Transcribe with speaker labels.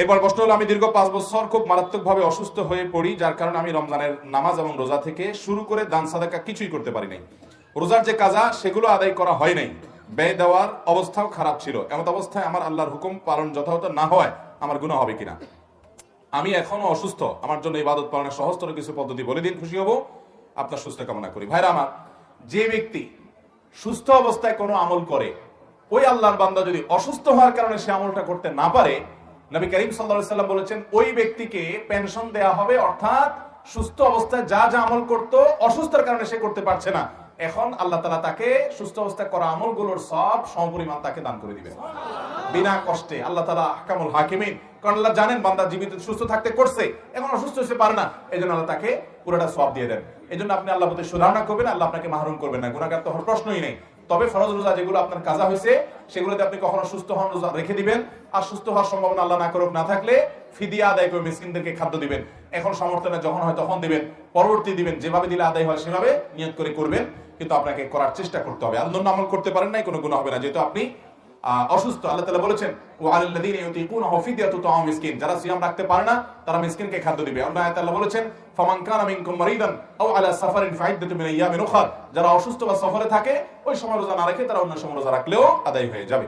Speaker 1: এরপর প্রশ্ন হলো, আমি দীর্ঘ 5 বছর খুব মারাত্মকভাবে অসুস্থ হয়ে পড়ি, যার কারণে আমি রমজানের নামাজ এবং রোজা থেকে শুরু করে দান সাদাকা কিছুই করতে পারি নাই। রোজার যে কাজা সেগুলো আদায় করা হয় নাই, ব্যয় দেওয়ার অবস্থাও খারাপ ছিল। এমন অবস্থায় আমার আল্লাহর হুকুম পালন যথাযথ না হয় আমার গুনাহ হবে কিনা? আমি এখনো অসুস্থ, আমার জন্য ইবাদত পালনের সহজতর কিছু পদ্ধতি বলে দিন, খুশি হব। আপনার সুস্থ কামনা করি। ভাইরা আমার, যে ব্যক্তি সুস্থ অবস্থায় কোনো আমল করে, ওই আল্লাহর বান্দা যদি অসুস্থ হওয়ার কারণে সে আমলটা করতে না পারে, নবী করিম সাল্লাল্লাহু আলাইহি ওয়াসাল্লাম বলেছেন ওই ব্যক্তিকে পেনশন দেয়া হবে। অর্থাৎ সুস্থ অবস্থায় যা যা আমল করত অসুস্থতার কারণে সে করতে পারছে না, এখন আল্লাহ তাআলা তাকে সুস্থ অবস্থায় করা আমলগুলোর সব সমপরিমাণ তাকে দান করে দিবেন বিনা কষ্টে। আল্লাহ তাআলা আহকামুল হাকিমিন, কারণ আল্লাহ জানেন বান্দা জীবিত সুস্থ থাকতে করছে, এখন অসুস্থ হতে পারে না, এজন্য আল্লাহ তাকে পুরোটা সওয়াব দিয়ে দেন। এজন্য আপনি আল্লাহর প্রতি সুধারণা করবেন, আল্লাহ আপনাকে মাহরুম করবেন না, গুনাহগার তো হওয়ার প্রশ্নই নেই। তবে ফরজ রোজা যেগুলো আপনার কাজা হয়েছে সেগুলোতে আপনি কখনো সুস্থ হন রোজা রেখে দিবেন, আর সুস্থ হওয়ার সম্ভাবনা আল্লাহ না করুক না থাকলে ফিদিয়া আদায় করে মিসকিনদেরকে খাদ্য দিবেন। এখন সামর্থ্য না, যখন হয় তখন দিবেন, পরবর্তী দিবেন, যেভাবে দিলে আদায় হয় সেভাবে নিয়ত করে করবেন, কিন্তু আপনাকে করার চেষ্টা করতে হবে। আল্লাহর আমল করতে পারেন নাই, কোনো গুনাহ হবে না, যেহেতু আপনি অসুস্থ। আল্লাহ তাআলা বলেছেন ওয়া আলাল্লাযীনা ইউতিকুনাহু ফিদিয়াতু তাআম মিসকিন, যারা সিয়াম রাখতে পারে না তারা মিসকিনকে খাদ্য দিবে। অন্য আয়াতে আল্লাহ বলেছেন ফামান কানা মিনকুম মারিদান আও আলা সাফারিন ফাইদ্দাতুম মিন আইয়ামিন উখর, যারা অসুস্থ বা সফরে থাকে ওই সময় রোজা না রেখে তারা অন্য সময় রোজা রাখলেও আদায় হয়ে যাবে।